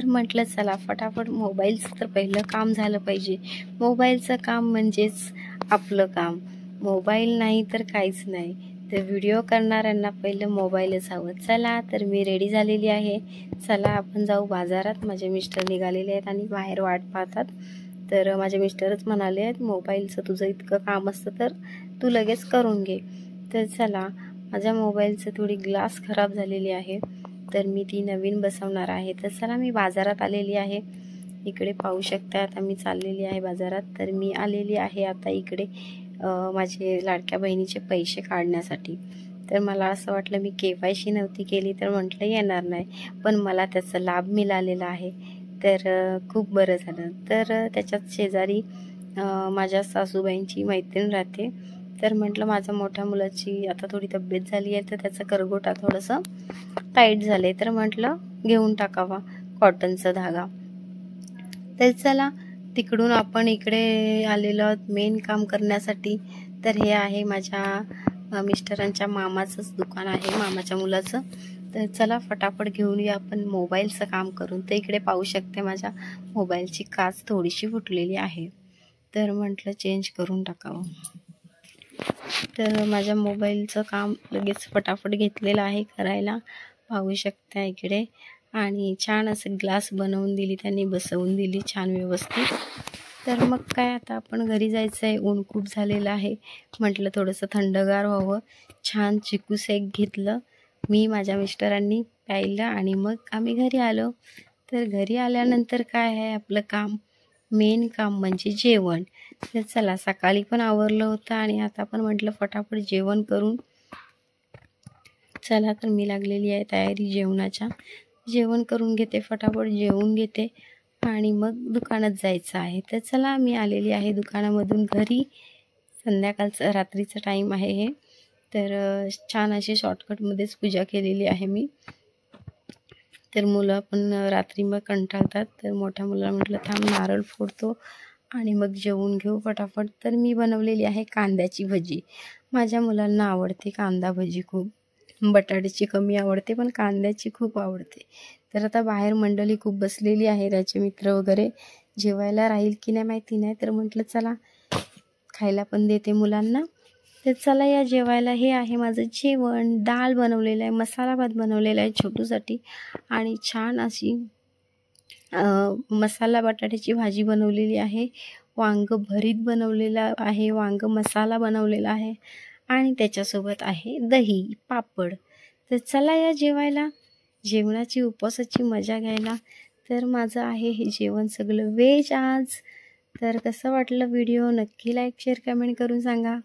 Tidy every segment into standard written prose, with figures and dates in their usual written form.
तर म्हटलं चला फटाफट मोबाईलचं तर पहिलं काम झालं पाहिजे. मोबाईलचं काम म्हणजेच आपलं काम. मोबाईल नाही तर काहीच नाही. तर व्हिडिओ करणाऱ्यांना पहिलं मोबाईलच हवं. चला तर मी रेडी झालेली आहे. चला आपण जाऊ बाजारात. माझे मिस्टर निघालेले आहेत आणि बाहेर वाट पाहतात. तर माझे मिस्टरच म्हणाले आहेत मोबाईलचं तुझं इतकं काम असतं तर तू लगेच करून घे. तर चला माझ्या मोबाईलचं थोडी ग्लास खराब झालेली आहे, तर मी ती नवीन बसवणार आहे. तर चला मी बाजारात आलेली आहे. इकडे पाहू शकता आता मी चाललेली आहे बाजारात. तर मी आलेली आहे आता इकडे माझे लाडक्या बहिणीचे पैसे काढण्यासाठी. तर मला असं वाटलं मी KYC नव्हती केली तर म्हटलं येणार नाही, पण मला त्याचा लाभ मिळालेला आहे. तर खूप बरं झालं. तर त्याच्यात शेजारी माझ्या सासूबाईंची मैत्रीण राहते. तर म्हटलं माझ्या मोठ्या मुलाची आता थोडी तब्येत झाली आहे तर त्याचं करगोटा थोडंसं टाईट झालं आहे, तर म्हटलं घेऊन टाकावा कॉटनचा धागा. तर चला तिकडून आपण इकडे आलेलो आहोत मेन काम करण्यासाठी. तर हे आहे माझ्या मिस्टरांच्या मामाचंच दुकान आहे, मामाच्या मुलाचं. तर चला फटाफट घेऊन या आपण मोबाईलचं काम करून. तर इकडे पाहू शकते माझ्या मोबाईलची काच थोडीशी फुटलेली आहे, तर म्हटलं चेंज करून टाकावं. तर माझ्या मोबाईलचं काम लगेच फटाफट घेतलेलं आहे करायला. पाहू शकता इकडे. आणि छान असं ग्लास बनवून दिली त्यांनी, बसवून दिली छान व्यवस्थित. तर मग काय आता आपण घरी जायचं आहे. ऊन खूप झालेलं आहे. म्हटलं थोडंसं थंडगार व्हावं. छान चिकू शेक घेतलं मी, माझ्या मिस्टरांनी प्यायला आणि मग आम्ही घरी आलो. तर घरी आल्यानंतर काय आहे आपलं काम, मेन काम म्हणजे जेवण. तर चला सकाळी पण आवरलं होतं आणि आता पण म्हटलं फटाफट जेवण करून. चला तर मी लागलेली आहे तयारी जेवणाच्या. जेवण करून घेते, फटाफट जेवून घेते आणि मग दुकानात जायचं आहे. तर चला मी आलेली आहे दुकानामधून घरी. संध्याकाळचं रात्रीचं टाईम आहे हे. तर छान अशी शॉर्टकटमध्येच पूजा केलेली आहे मी. तर मुलं पण रात्री मग कंटाळतात. तर मोठ्या मुलाला म्हटलं थांब नारळ फोडतो आणि मग जेवून घेऊ फटाफट. तर मी बनवलेली आहे कांद्याची भजी. माझ्या मुलांना आवडते कांदा भजी खूप. बटाट्याची कमी आवडते पण कांद्याची खूप आवडते. तर आता बाहेर मंडळी खूप बसलेली आहे, त्याचे मित्र वगैरे. जेवायला राहील की नाही माहिती नाही, तर म्हटलं चला खायला पण देते मुलांना. तर चला या जेवायला. हे आहे माझं जेवण. डाळ बनवलेलं आहे, मसाला भात बनवलेला आहे छोटूसाठी आणि छान अशी मसाला बटाट्याची भाजी बनवलेली आहे. वांग भरीत बनवलेलं आहे, वांग मसाला बनवलेला आहे आणि त्याच्यासोबत आहे दही, पापड. तर चला या जेवायला, जेवणाची उपवासाची मजा घ्यायला. तर माझं आहे हे जेवण सगळं व्हेज आज. तर कसं वाटलं व्हिडिओ नक्की लाईक शेअर कमेंट करून सांगा.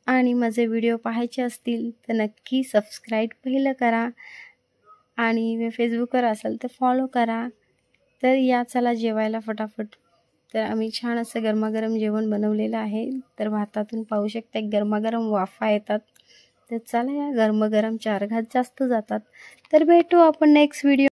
आणि माझे व्हिडिओ पाहायचे असतील तर नक्की सबस्क्राईब पहिलं करा आणि फेसबुकवर असाल तर फॉलो करा. तर या चला जेवायला फटाफट. तर आम्ही छान असं गरमागरम जेवण बनवलेलं आहे. तर भातातून पाहू शकता गरमागरम वाफा येतात. तर चला या गरमागरम 4 घास जास्त जातात. तर भेटू आपण नेक्स्ट व्हिडिओ.